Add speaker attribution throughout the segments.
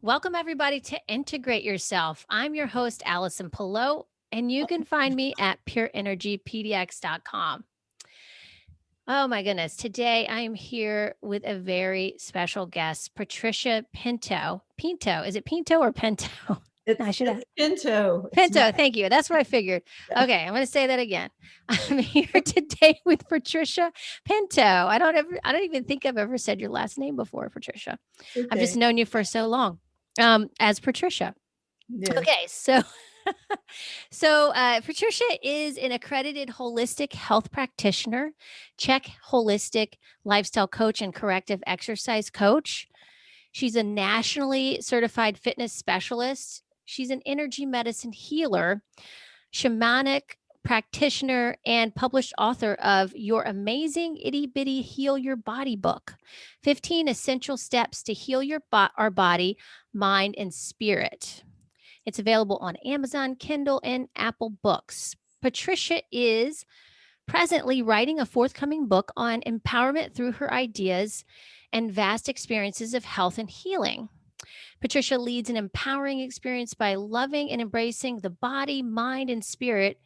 Speaker 1: Welcome, everybody, to Integrate Yourself. I'm your host, Allison Pelot, and you can find me at pureenergypdx.com. Oh, my goodness. Today, I'm here with a very special guest, Patricia Pinto. Pinto. Is it Pinto or Pinto?
Speaker 2: It's Pinto.
Speaker 1: Pinto. Thank you. That's what I figured.
Speaker 2: Yeah.
Speaker 1: Okay. I'm going to say that again. I'm here today with Patricia Pinto. I don't even think I've ever said your last name before, Patricia.
Speaker 2: Okay.
Speaker 1: I've just known you for so long. As Patricia.
Speaker 2: Yes.
Speaker 1: Okay, so Patricia is an accredited holistic health practitioner, Czech holistic lifestyle coach, and corrective exercise coach. She's a nationally certified fitness specialist. She's an energy medicine healer, shamanic practitioner, and published author of Your Amazing Itty Bitty Heal Your Body book, 15 Essential Steps to Heal our Body, Mind, and Spirit. It's available on Amazon, Kindle, and Apple Books. Patricia is presently writing a forthcoming book on empowerment through her ideas and vast experiences of health and healing. Patricia leads an empowering experience by loving and embracing the body, mind, and spirit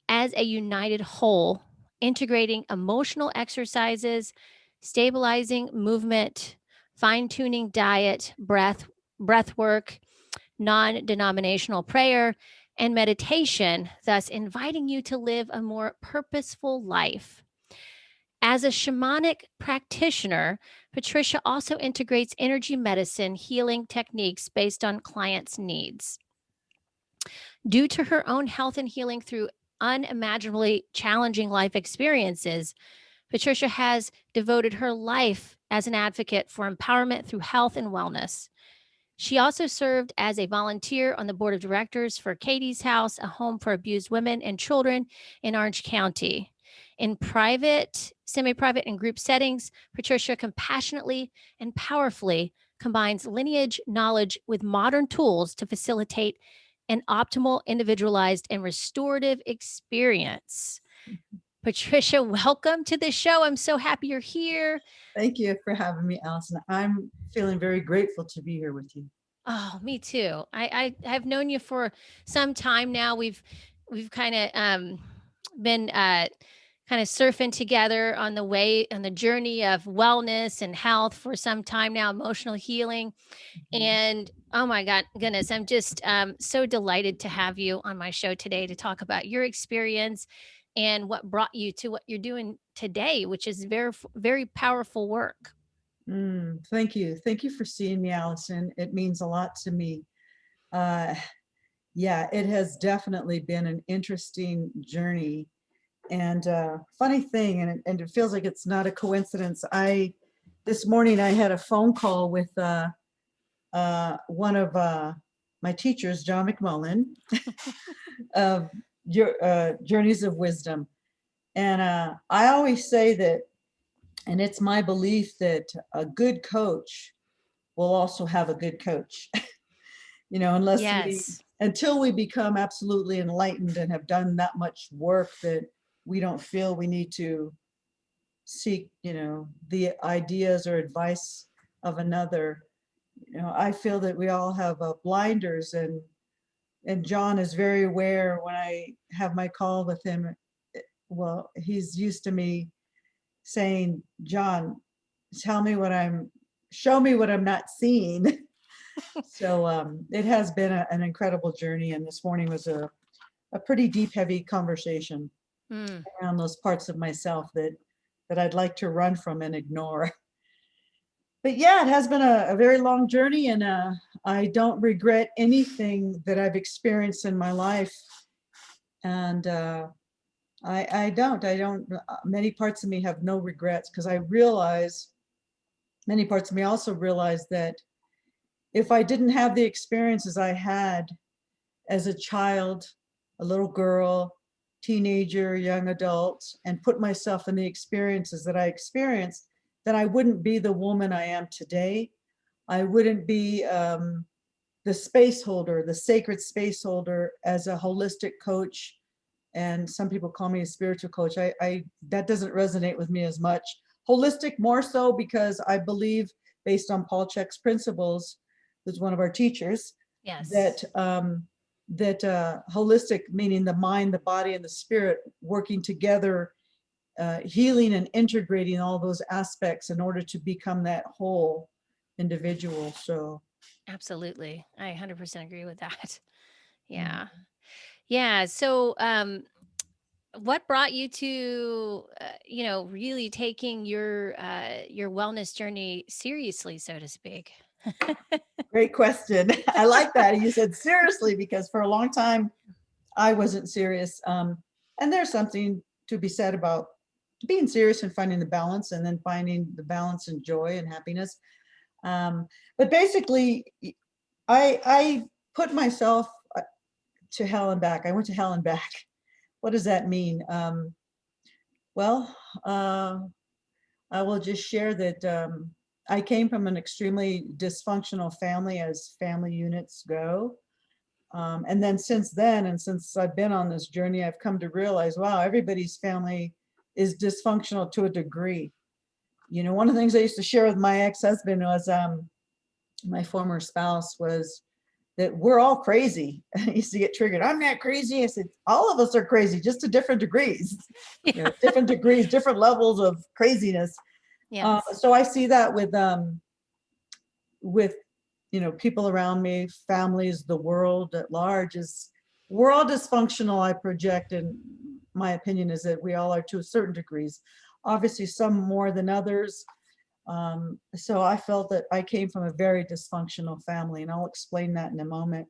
Speaker 1: as a united whole, integrating emotional exercises, stabilizing movement, fine-tuning diet, breath work, non-denominational prayer, and meditation, thus inviting you to live a more purposeful life. As a shamanic practitioner, Patricia also integrates energy medicine healing techniques based on clients' needs. Due to her own health and healing through unimaginably challenging life experiences, Patricia has devoted her life as an advocate for empowerment through health and wellness. She also served as a volunteer on the board of directors for Katie's House, a home for abused women and children in Orange County. In private, semi-private, and group settings, Patricia compassionately and powerfully combines lineage knowledge with modern tools to facilitate an optimal, individualized, and restorative experience. Patricia, welcome to the show. I'm so happy you're here.
Speaker 2: Thank you for having me, Allison. I'm feeling very grateful to be here with you.
Speaker 1: Oh, me too. I've known you for some time now. We've kind of been kind of surfing together on the journey of wellness and health for some time now, emotional healing. And oh my goodness, I'm just so delighted to have you on my show today to talk about your experience and what brought you to what you're doing today, which is very, very powerful work.
Speaker 2: Thank you. Thank you for seeing me, Allison. It means a lot to me. Yeah, it has definitely been an interesting journey. And funny thing, and it feels like it's not a coincidence. This morning I had a phone call with one of my teachers, John McMullen, of Journeys of Wisdom. And I always say that, and it's my belief that a good coach will also have a good coach. Until we become absolutely enlightened and have done that much work that we don't feel we need to seek, the ideas or advice of another. I feel that we all have blinders, and John is very aware when I have my call with him. Well, he's used to me saying, John, show me what I'm not seeing. So it has been an incredible journey, and this morning was a pretty deep, heavy conversation around those parts of myself that I'd like to run from and ignore. But yeah, it has been a very long journey, and I don't regret anything that I've experienced in my life. And I don't, many parts of me have no regrets, because I realize, many parts of me also realize that if I didn't have the experiences I had as a child, a little girl, teenager, young adult, and put myself in the experiences that I experienced, then I wouldn't be the woman I am today. I wouldn't be the space holder, the sacred space holder as a holistic coach and some people call me a spiritual coach. I that doesn't resonate with me as much. Holistic more so, because I believe, based on Paul Chek's principles, who's one of our teachers,
Speaker 1: Yes.
Speaker 2: that holistic, meaning the mind, the body, and the spirit working together, healing and integrating all those aspects in order to become that whole individual. So
Speaker 1: Absolutely. I 100% agree with that.
Speaker 2: mm.
Speaker 1: Yeah. Yeah. So, what brought you to, really taking your wellness journey seriously, so to speak?
Speaker 2: Great question. I like that. You said seriously, because for a long time I wasn't serious. And there's something to be said about being serious and finding the balance, and then finding the balance and joy and happiness. But basically, I put myself to hell and back. I went to hell and back. What does that mean? Well, I will just share that I came from an extremely dysfunctional family, as family units go. And then since then, and since I've been on this journey, I've come to realize, wow, everybody's family is dysfunctional to a degree. You know, one of the things I used to share with my ex-husband was, my former spouse, was that we're all crazy. I used to get triggered. I'm not crazy. I said, all of us are crazy, just to different degrees. You know,
Speaker 1: Yeah.
Speaker 2: different degrees, different levels of craziness.
Speaker 1: Yes.
Speaker 2: So I see that with people around me, families, the world at large, is we're all dysfunctional. I project, and my opinion is that we all are, to a certain degrees, obviously some more than others. So I felt that I came from a very dysfunctional family, and I'll explain that in a moment.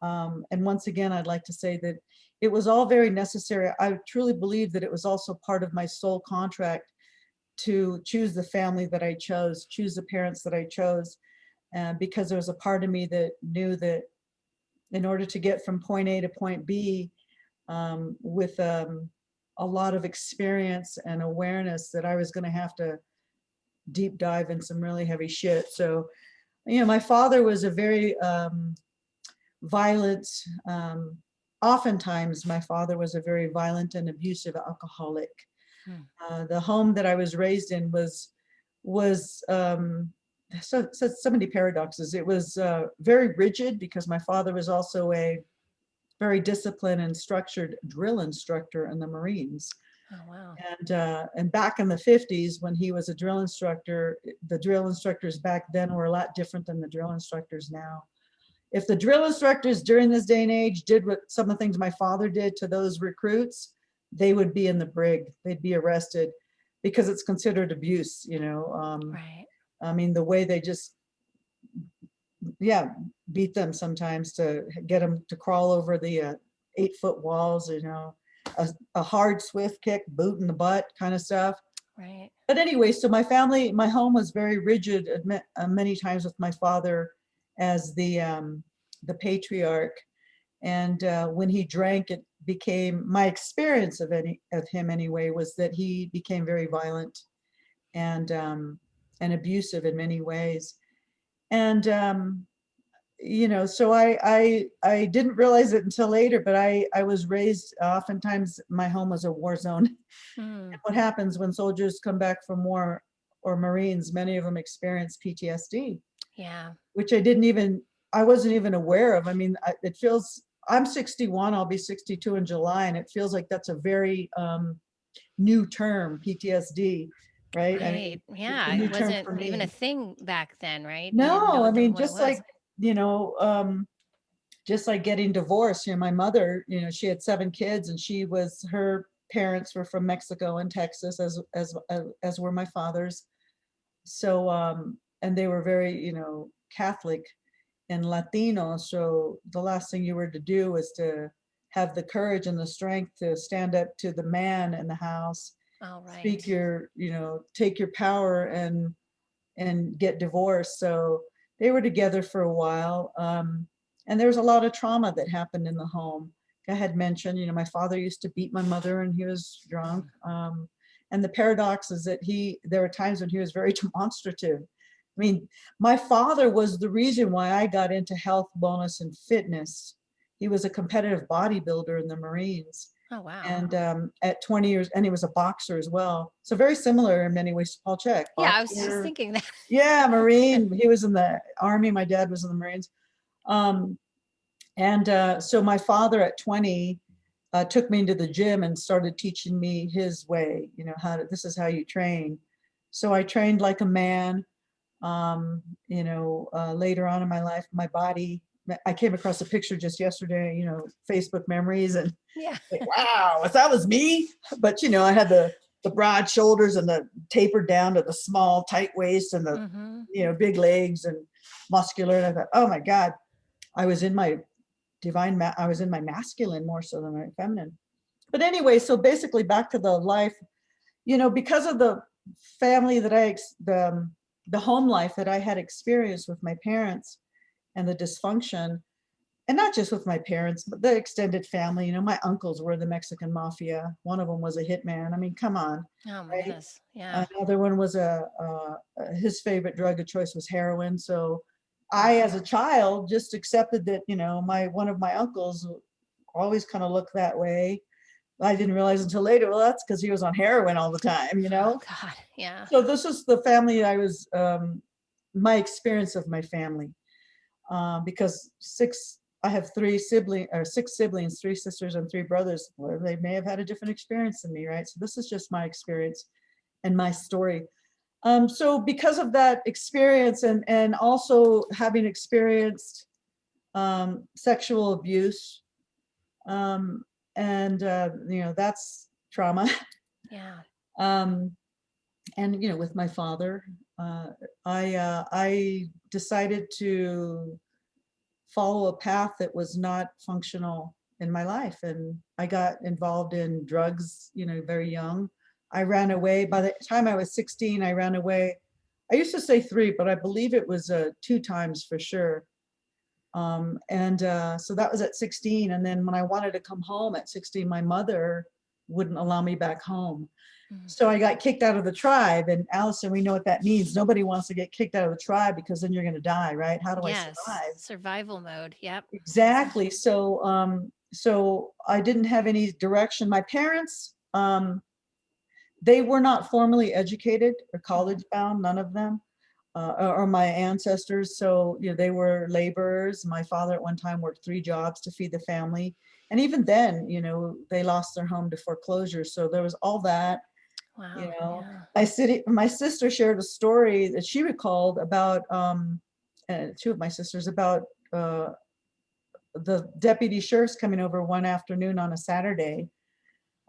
Speaker 2: And once again, I'd like to say that it was all very necessary. I truly believe that it was also part of my soul contract to choose the family that I chose, choose the parents that I chose, because there was a part of me that knew that in order to get from point A to point B, with a lot of experience and awareness, that I was going to have to deep dive in some really heavy shit. So, my father was a very violent, oftentimes my father was a very violent and abusive alcoholic.
Speaker 1: Hmm.
Speaker 2: The home that I was raised in was so many paradoxes. It was very rigid, because my father was also a very disciplined and structured drill instructor in the Marines.
Speaker 1: Oh, wow.
Speaker 2: And back in the 50s, when he was a drill instructor, the drill instructors back then were a lot different than the drill instructors now. If the drill instructors during this day and age did what some of the things my father did to those recruits, they would be in the brig. They'd be arrested, because it's considered abuse.
Speaker 1: Right.
Speaker 2: I mean, the way they just, yeah, beat them sometimes to get them to crawl over the 8-foot walls, a hard, swift kick, boot in the butt kind of stuff.
Speaker 1: Right.
Speaker 2: But anyway, so my home was very rigid, many times, with my father as the patriarch. And when he drank, it became, my experience of him anyway, was that he became very violent and abusive in many ways. And so I didn't realize it until later, but I was raised, oftentimes my home was a war zone.
Speaker 1: Mm.
Speaker 2: What happens when soldiers come back from war, or Marines, many of them experience PTSD,
Speaker 1: Yeah.
Speaker 2: which I wasn't even aware of. I mean, I'm 61, I'll be 62 in July, and it feels like that's a very new term, PTSD, right? I mean,
Speaker 1: Right.
Speaker 2: it's a
Speaker 1: Yeah.
Speaker 2: new
Speaker 1: It
Speaker 2: term
Speaker 1: wasn't
Speaker 2: for
Speaker 1: even a
Speaker 2: me.
Speaker 1: thing back then, right? We didn't
Speaker 2: No,
Speaker 1: know
Speaker 2: I mean,
Speaker 1: what it
Speaker 2: just
Speaker 1: was.
Speaker 2: like, you know, um, just like getting divorced. My mother, she had 7 kids, and her parents were from Mexico and Texas, as were my father's. So, and they were very, Catholic and Latino. So the last thing you were to do was to have the courage and the strength to stand up to the man in the house,
Speaker 1: Oh, right.
Speaker 2: speak take your power, and get divorced. So they were together for a while. And there was a lot of trauma that happened in the home. I had mentioned, my father used to beat my mother when he was drunk. And the paradox is that there were times when he was very demonstrative. I mean, my father was the reason why I got into health, wellness, and fitness. He was a competitive bodybuilder in the Marines.
Speaker 1: Oh, wow.
Speaker 2: And at 20 years, and he was a boxer as well. So very similar in many ways to Paul Chek.
Speaker 1: Yeah, I was just
Speaker 2: Boxer,
Speaker 1: thinking that.
Speaker 2: yeah, Marine. He was in the Army. My dad was in the Marines. Um, and so my father at 20 took me into the gym and started teaching me his way, this is how you train. So I trained like a man. Later on in my life, my body, I came across a picture just yesterday, Facebook memories, and
Speaker 1: Yeah.
Speaker 2: like, wow, if that was me. But I had the broad shoulders and the tapered down to the small tight waist and the
Speaker 1: Mm-hmm.
Speaker 2: big legs and muscular. And I thought, oh my God, I was in my I was in my masculine more so than my feminine. But anyway, so basically back to the life, because of the family that the home life that I had experienced with my parents and the dysfunction, and not just with my parents, but the extended family. My uncles were the Mexican mafia. One of them was a hitman. I mean, come on,
Speaker 1: Oh my
Speaker 2: right?
Speaker 1: goodness. Yeah.
Speaker 2: Another one was his favorite drug of choice was heroin. So I, as a child, just accepted that, one of my uncles always kind of looked that way. I didn't realize until later, well, that's because he was on heroin all the time,
Speaker 1: Oh God. Yeah.
Speaker 2: So this is the family my experience of my family. Because I have six siblings, three sisters and three brothers. Well, they may have had a different experience than me, right? So this is just my experience and my story. So because of that experience and also having experienced sexual abuse, and that's trauma.
Speaker 1: Yeah.
Speaker 2: um, and with my father, I decided to follow a path that was not functional in my life, and I got involved in drugs very young. I ran away. By the time I was 16, I ran away. I used to say three, but I believe it was two times for sure. And so that was at 16. And then when I wanted to come home at 16, my mother wouldn't allow me back home.
Speaker 1: Mhm.
Speaker 2: So I got kicked out of the tribe. And Allison, we know what that means. Nobody wants to get kicked out of the tribe because then you're going to die, right? How do I
Speaker 1: Yes.
Speaker 2: survive?
Speaker 1: Survival mode. Yep.
Speaker 2: Exactly. So I didn't have any direction. My parents, they were not formally educated or college bound, none of them, or my ancestors. So, they were laborers. My father at one time worked 3 jobs to feed the family. And even then, they lost their home to foreclosure. So there was all that. you
Speaker 1: Wow.
Speaker 2: know
Speaker 1: Yeah.
Speaker 2: my sister shared a story that she recalled about two of my sisters about the deputy sheriffs coming over one afternoon on a Saturday,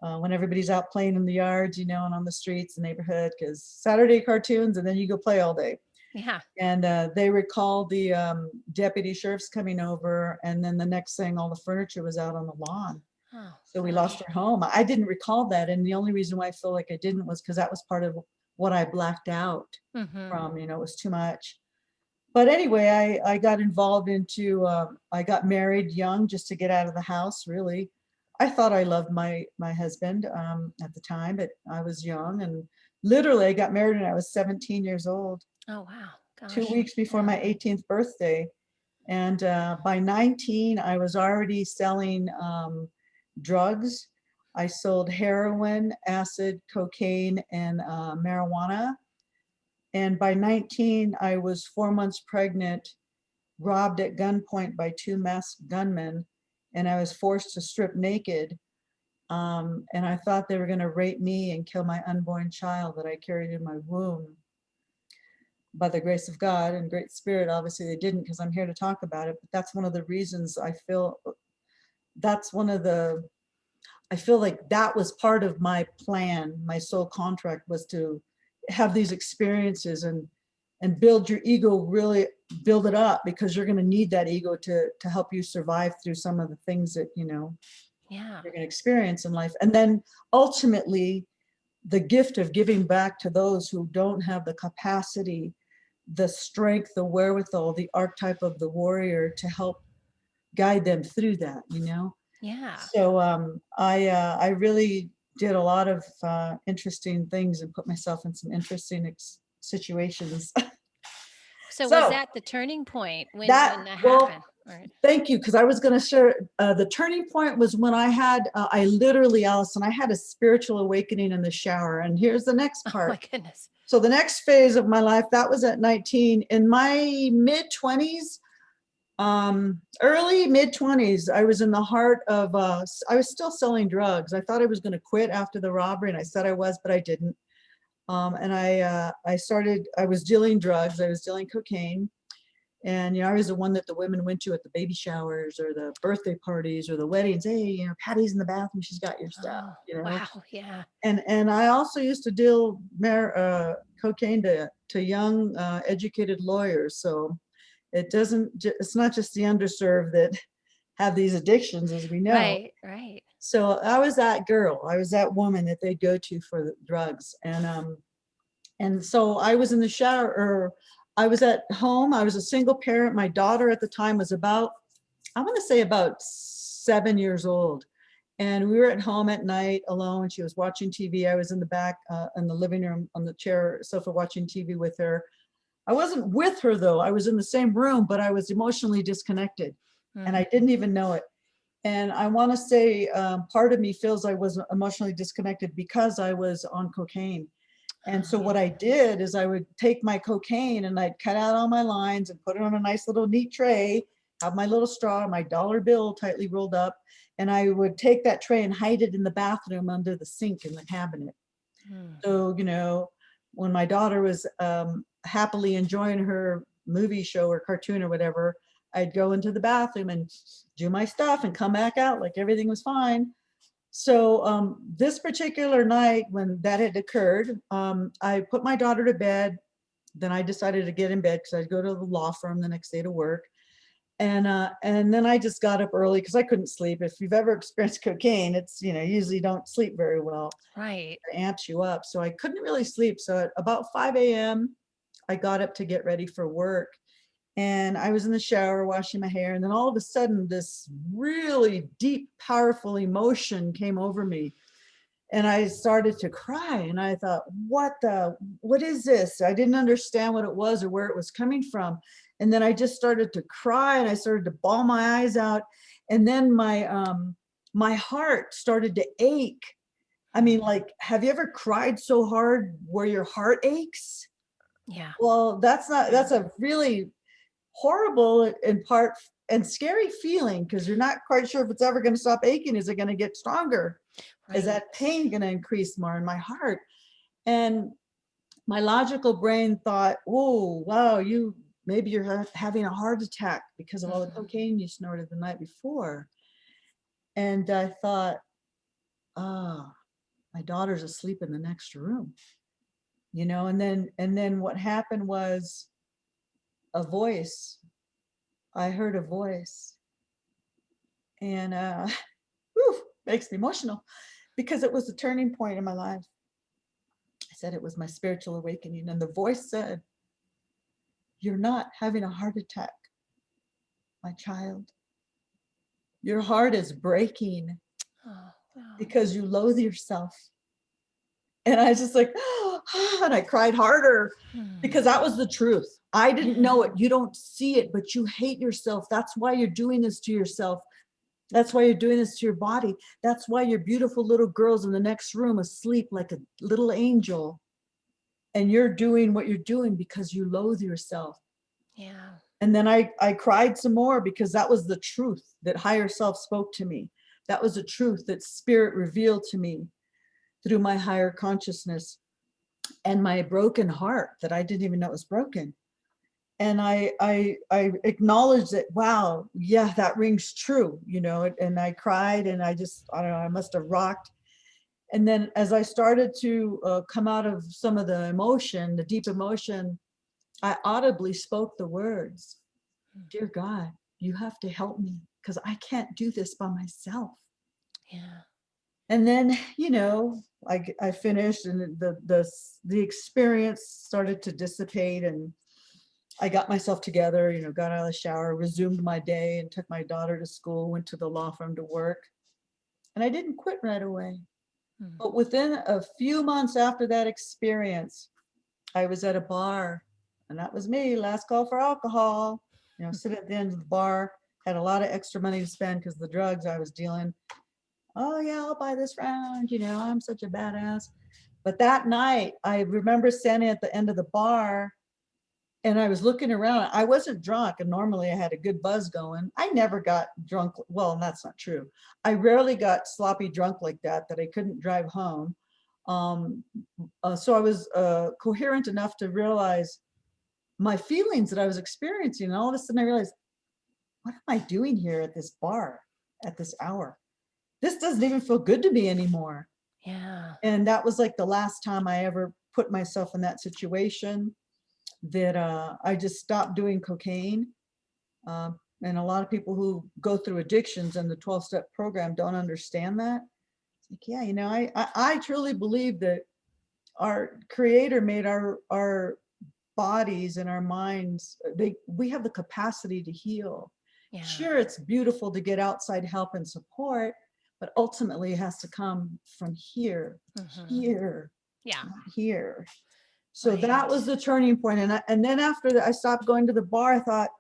Speaker 2: when everybody's out playing in the yards, and on the streets, the neighborhood, because Saturday cartoons, and then you go play all day.
Speaker 1: Yeah.
Speaker 2: And they recalled the deputy sheriffs coming over, and then the next thing, all the furniture was out on the lawn.
Speaker 1: Oh
Speaker 2: So we
Speaker 1: gosh.
Speaker 2: lost our home. I didn't recall that, and the only reason why I feel like I didn't was because that was part of what I blacked out
Speaker 1: Mm-hmm.
Speaker 2: from. It was too much. But anyway, I got involved into. I got married young just to get out of the house. Really, I thought I loved my husband at the time, but I was young, and literally I got married when I was 17 years old,
Speaker 1: Oh wow.
Speaker 2: 2
Speaker 1: Gosh.
Speaker 2: weeks before
Speaker 1: Yeah.
Speaker 2: my 18th birthday. And by 19, I was already selling drugs. I sold heroin, acid, cocaine, and marijuana. And by 19, I was 4 months pregnant, robbed at gunpoint by 2 masked gunmen, and I was forced to strip naked. And I thought they were going to rape me and kill my unborn child that I carried in my womb. By the grace of God and great spirit, obviously they didn't, because I'm here to talk about it. But that's one of the reasons I feel that's one of the I feel like that was part of my plan. My soul contract was to have these experiences and build your ego, really build it up, because you're going to need that ego to help you survive through some of the things that
Speaker 1: Yeah.
Speaker 2: you're going to experience in life. And then ultimately, the gift of giving back to those who don't have the capacity, the strength, the wherewithal, the archetype of the warrior to help guide them through that.
Speaker 1: Yeah.
Speaker 2: So I really did a lot of interesting things and put myself in some interesting situations.
Speaker 1: So was
Speaker 2: So
Speaker 1: that the turning point when
Speaker 2: that
Speaker 1: that
Speaker 2: well,
Speaker 1: happened? Right.
Speaker 2: Thank you, because I was going to share, the turning point was when I had, I literally, Allison, I had a spiritual awakening in the shower. And here's the next
Speaker 1: Oh
Speaker 2: part.
Speaker 1: my goodness.
Speaker 2: So the next phase of my life, that was at 19. In my mid-20s, early mid-20s, I was in the heart of, I was still selling drugs. I thought I was going to quit after the robbery, and I said I was, but I didn't. And I was dealing drugs. I was dealing cocaine. And, I was the one that the women went to at the baby showers or the birthday parties or the weddings. Hey, Patty's in the bathroom. She's got your stuff,
Speaker 1: Oh, wow. Yeah.
Speaker 2: And I also used to deal cocaine to young, educated lawyers. So it's not just the underserved that have these addictions, as we know.
Speaker 1: Right. Right.
Speaker 2: So I was that girl. I was that woman that they'd go to for the drugs. And so I was in the shower, or I was at home. I was a single parent. My daughter at the time was about 7 years old. And we were at home at night alone. She was watching TV. I was in the back, in the living room on the chair sofa watching TV with her. I wasn't with her though. I was in the same room, but I was emotionally disconnected and I didn't even know it. And I want to say part of me feels I was emotionally disconnected because I was on cocaine. And so what I did is I would take my cocaine and I'd cut out all my lines and put it on a nice little neat tray, have my little straw, my dollar bill tightly rolled up, and I would take that tray and hide it in the bathroom under the sink in the cabinet. So, when my daughter was happily enjoying her movie show or cartoon or whatever, I'd go into the bathroom and do my stuff and come back out like everything was fine. So this particular night when that had occurred, I put my daughter to bed. Then I decided to get in bed because I'd go to the law firm the next day to work. And then I just got up early because I couldn't sleep. If you've ever experienced cocaine, it's, usually don't sleep very well.
Speaker 1: Right.
Speaker 2: It amps you up. So I couldn't really sleep. So at about 5 a.m., I got up to get ready for work. And I was in the shower washing my hair. And then all of a sudden, this really deep, powerful emotion came over me. And I started to cry. And I thought, what is this? I didn't understand what it was or where it was coming from. And then I just started to cry and I started to bawl my eyes out. And then my heart started to ache. I mean, like, have you ever cried so hard where your heart aches?
Speaker 1: Yeah.
Speaker 2: Well, that's a really horrible in part and scary feeling because you're not quite sure if it's ever going to stop aching. Is it going to get stronger? Is that pain going to increase more in my heart? And my logical brain thought, oh, wow, maybe you're having a heart attack because of all the cocaine you snorted the night before. And I thought, my daughter's asleep in the next room, and then what happened was a voice. I heard a voice, and makes me emotional because it was a turning point in my life. I said it was my spiritual awakening, and the voice said, "You're not having a heart attack, my child. Your heart is breaking because you loathe yourself." And I was just like, and I cried harder because that was the truth. I didn't know it. You don't see it, but you hate yourself. That's why you're doing this to yourself. That's why you're doing this to your body. That's why your beautiful little girl's in the next room asleep like a little angel. And you're doing what you're doing because you loathe yourself.
Speaker 1: Yeah.
Speaker 2: And then I cried some more because that was the truth that higher self spoke to me. That was the truth that spirit revealed to me through my higher consciousness and my broken heart that I didn't even know was broken. And I acknowledged that, wow, yeah, that rings true, and I cried and I don't know, I must have rocked. And then as I started to come out of some of the emotion, the deep emotion, I audibly spoke the words, "Dear God, you have to help me because I can't do this by myself."
Speaker 1: Yeah.
Speaker 2: And then, I finished and the experience started to dissipate and I got myself together, got out of the shower, resumed my day and took my daughter to school, went to the law firm to work. And I didn't quit right away. But within a few months after that experience, I was at a bar and that was me, last call for alcohol, sit at the end of the bar, had a lot of extra money to spend because the drugs I was dealing. Oh yeah, I'll buy this round, I'm such a badass. But that night, I remember standing at the end of the bar and I was looking around. I wasn't drunk, and normally I had a good buzz going. I never got drunk. Well, that's not true. I rarely got sloppy drunk like that I couldn't drive home. So I was coherent enough to realize my feelings that I was experiencing. And all of a sudden I realized, what am I doing here at this bar at this hour? This doesn't even feel good to me anymore.
Speaker 1: Yeah.
Speaker 2: And that was like the last time I ever put myself in that situation, that I just stopped doing cocaine. And a lot of people who go through addictions and the 12-step program don't understand that. It's like, yeah, I truly believe that our creator made our bodies and our minds, we have the capacity to heal.
Speaker 1: Yeah.
Speaker 2: Sure, it's beautiful to get outside help and support, but ultimately it has to come from here, here,
Speaker 1: Yeah.
Speaker 2: here. So
Speaker 1: Right.
Speaker 2: that was the turning point. And then after that, I stopped going to the bar. I thought,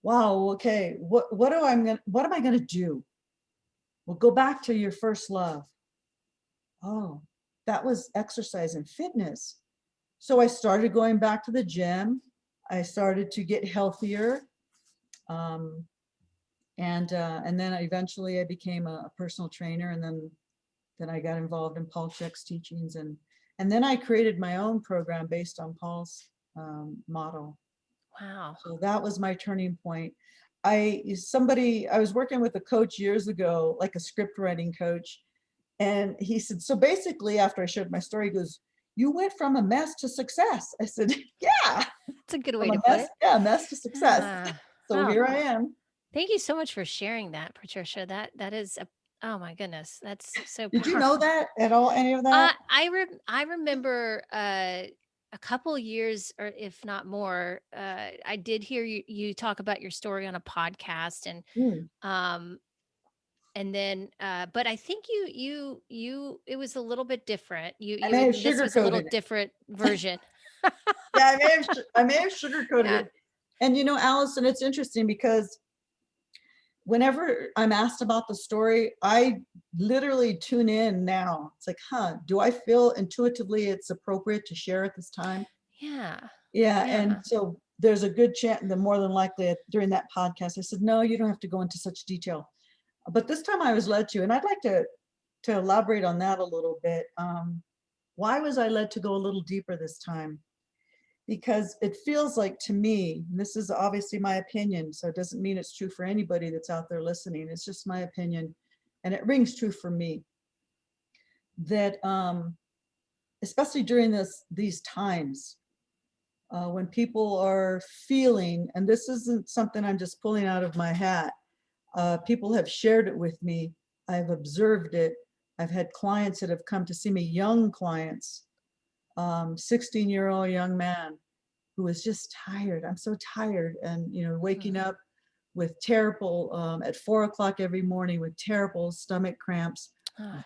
Speaker 2: wow, okay, what am I gonna do? Well, go back to your first love. Oh, that was exercise and fitness. So I started going back to the gym. I started to get healthier. And then eventually I became a personal trainer, and then I got involved in Paul Chek's teachings, and then I created my own program based on Paul's model.
Speaker 1: Wow.
Speaker 2: So that was my turning point. I was working with a coach years ago, like a script writing coach, and he said, so basically, after I shared my story, he goes, you went from a mess to success. I said, yeah.
Speaker 1: That's a good way
Speaker 2: From
Speaker 1: to
Speaker 2: a
Speaker 1: put
Speaker 2: mess,
Speaker 1: it.
Speaker 2: yeah, mess to success.
Speaker 1: Ah,
Speaker 2: So
Speaker 1: wow.
Speaker 2: here I am.
Speaker 1: Thank you so much for sharing that, Patricia. That is oh my goodness, that's so
Speaker 2: Did you
Speaker 1: powerful.
Speaker 2: know that at all? Any of that?
Speaker 1: I remember a couple years, or if not more. I did hear you talk about your story on a podcast,
Speaker 2: Hmm.
Speaker 1: um, and then but I think you it was a little bit different.
Speaker 2: I may have
Speaker 1: This was a little
Speaker 2: sugarcoated it.
Speaker 1: different version.
Speaker 2: Yeah, I may have sugarcoated
Speaker 1: Yeah.
Speaker 2: it. And Allison, it's interesting because whenever I'm asked about the story, I literally tune in now. It's like, do I feel intuitively it's appropriate to share at this time?
Speaker 1: Yeah.
Speaker 2: Yeah, and
Speaker 1: Yeah.
Speaker 2: so there's a good chance that more than likely during that podcast, I said, no, you don't have to go into such detail. But this time I was led to, and I'd like to elaborate on that a little bit. Why was I led to go a little deeper this time? Because it feels like to me, and this is obviously my opinion, so it doesn't mean it's true for anybody that's out there listening. It's just my opinion, and it rings true for me, that especially during these times, when people are feeling, and this isn't something I'm just pulling out of my hat, people have shared it with me. I've observed it. I've had clients that have come to see me, young clients, 16-year-old young man who was just tired. I'm so tired. And, waking up with terrible, at 4 o'clock every morning with terrible stomach cramps,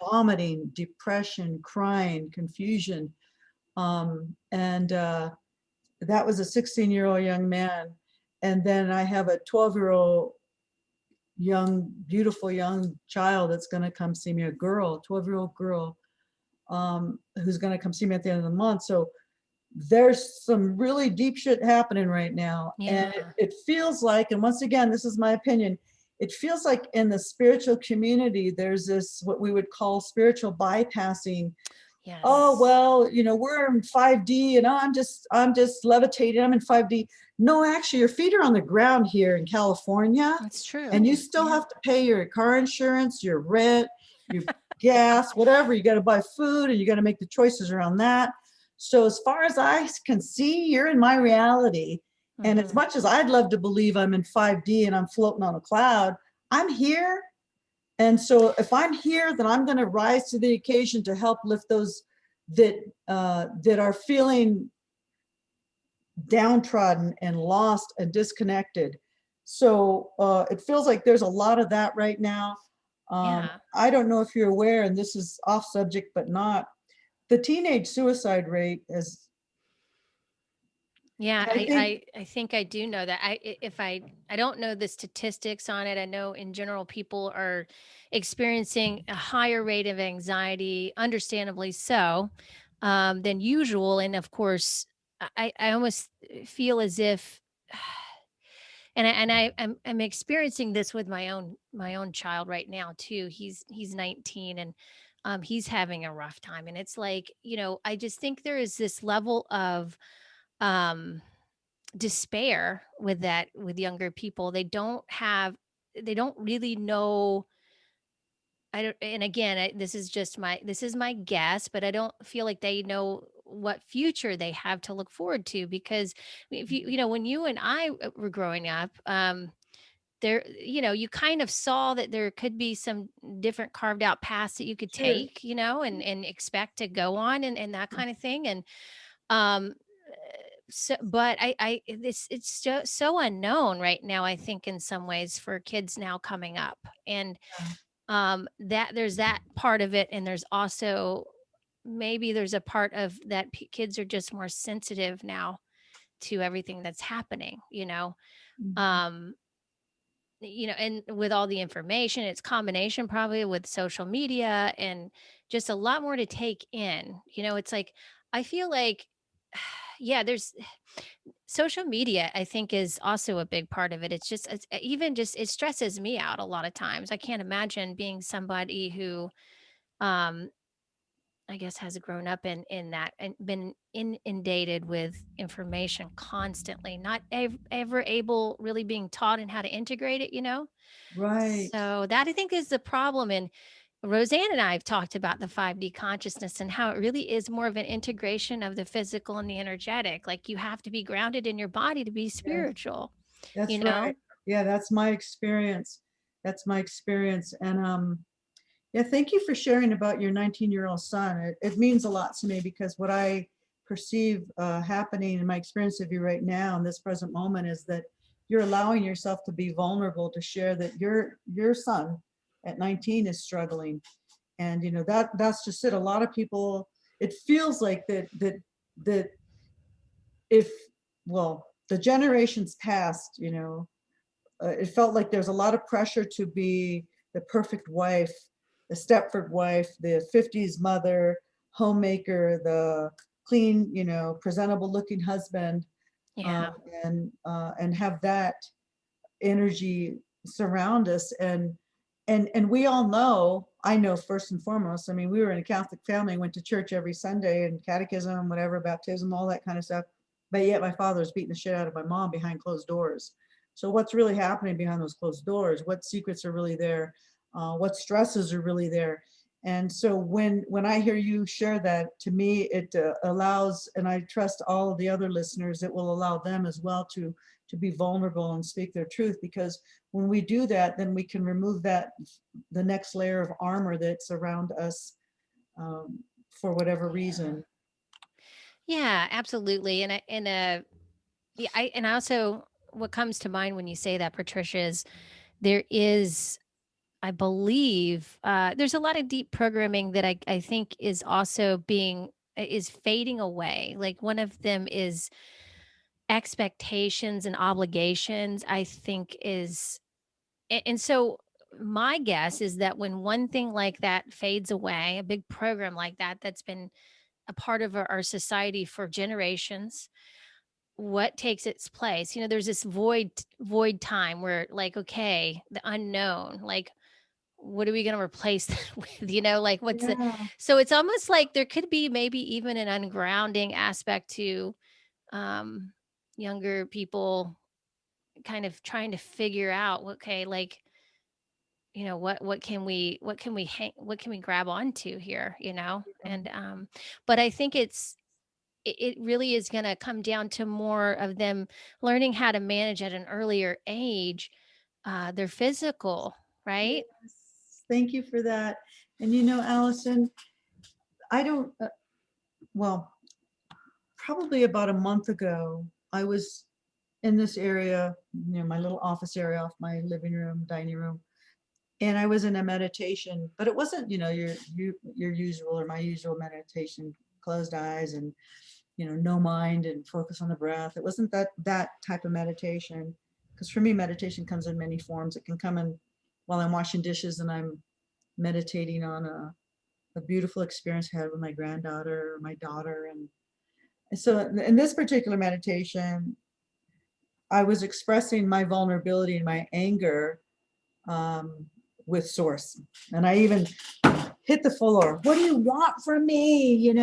Speaker 2: vomiting, depression, crying, confusion. And that was a 16-year-old young man. And then I have a 12-year-old young, beautiful young child that's going to come see me, a girl, 12-year-old girl, who's going to come see me at the end of the month. So there's some really deep shit happening right now. And
Speaker 1: Yeah.
Speaker 2: it feels like, and once again, this is my opinion, it feels like in the spiritual community, there's this, what we would call spiritual bypassing.
Speaker 1: Yes.
Speaker 2: Oh, well, we're in 5D and I'm just levitating. I'm in 5D. No, actually, your feet are on the ground here in California.
Speaker 1: That's true.
Speaker 2: And you still have to pay your car insurance, your rent, your gas, whatever. You got to buy food and you got to make the choices around that. So as far as I can see, you're in my reality. And as much as I'd love to believe I'm in 5D and I'm floating on a cloud, I'm here. And so if I'm here, then I'm going to rise to the occasion to help lift those that are feeling downtrodden and lost and disconnected. So it feels like there's a lot of that right now.
Speaker 1: Yeah.
Speaker 2: I don't know if you're aware, and this is off subject, but not, the teenage suicide rate
Speaker 1: Yeah,
Speaker 2: And I think,
Speaker 1: I think I do know that. If I don't know the statistics on it. I know in general people are experiencing a higher rate of anxiety, understandably so, than usual. And of course, I almost feel as if, I'm experiencing this with my own child right now too. He's 19 and he's having a rough time. And it's like, I just think there is this level of um despair with that with younger people. They don't really know. I don't, and again, this is my guess, but I don't feel like they know what future they have to look forward to. Because if when you and I were growing up, there, you kind of saw that there could be some different carved out paths that you could
Speaker 2: sure.
Speaker 1: take, and expect to go on, and that kind of thing. And um so but I this it's so unknown right now, I think, in some ways, for kids now coming up. And that there's that part of it, and there's also maybe there's a part of that kids are just more sensitive now to everything that's happening.
Speaker 2: Mhm.
Speaker 1: um and with all the information, it's combination probably with social media and just a lot more to take in. It's like, I feel like, yeah, there's social media, I think, is also a big part of it. It's even just, it stresses me out a lot of times. I can't imagine being somebody who, um, I guess, has grown up in that and been inundated with information constantly, not ever able really being taught and how to integrate it.
Speaker 2: Right.
Speaker 1: So that, I think, is the problem. And Roseanne and I have talked about the 5D consciousness and how it really is more of an integration of the physical and the energetic. Like, you have to be grounded in your body to be
Speaker 2: Yes,
Speaker 1: spiritual, you
Speaker 2: that's right.
Speaker 1: know?
Speaker 2: Yeah, that's my experience. That's my experience. And yeah, thank you for sharing about your 19-year-old son. It means a lot to me because what I perceive happening in my experience of you right now in this present moment is that you're allowing yourself to be vulnerable to share that your son at 19 is struggling. And that's just it. A lot of people, it feels like that if, well, the generations past, it felt like there's a lot of pressure to be the perfect wife, the Stepford wife, the 50s mother, homemaker, the clean, presentable looking husband, um,
Speaker 1: Yeah.
Speaker 2: and have that energy surround us. And we all know, I know first and foremost, I mean, we were in a Catholic family, went to church every Sunday and catechism, whatever, baptism, all that kind of stuff. But yet my father was beating the shit out of my mom behind closed doors. So what's really happening behind those closed doors? What secrets are really there? What stresses are really there? And so when I hear you share that, to me, it allows, and I trust all of the other listeners, it will allow them as well to be vulnerable and speak their truth. Because when we do that, then we can remove that, the next layer of armor that's around us, for whatever
Speaker 1: Yeah.
Speaker 2: reason.
Speaker 1: Yeah, absolutely. Yeah, I also, what comes to mind when you say that, Patricia, is there is, I believe, there's a lot of deep programming that I think is also is fading away. Like, one of them is expectations and obligations, I think, and so my guess is that when one thing like that fades away, a big program like that that's been a part of our society for generations, what takes its place? There's this void time where, like, okay, the unknown, like, what are we going to replace that with? Like, what's the,
Speaker 2: Yeah,
Speaker 1: so it's almost like there could be maybe even an ungrounding aspect to um younger people kind of trying to figure out, okay, like, what can we grab onto here, and but I think it really is going to come down to more of them learning how to manage at an earlier age their physical, right?
Speaker 2: yes, thank you for that. And Allison, I don't, well, probably about a month ago, I was in this area, my little office area off my living room, dining room, and I was in a meditation, but it wasn't, your usual or my usual meditation, closed eyes, and no mind and focus on the breath. It wasn't that type of meditation. Because for me, meditation comes in many forms. It can come in while I'm washing dishes and I'm meditating on a beautiful experience I had with my granddaughter or my daughter. And so in this particular meditation, I was expressing my vulnerability and my anger with source. And I even hit the floor. What do you want from me?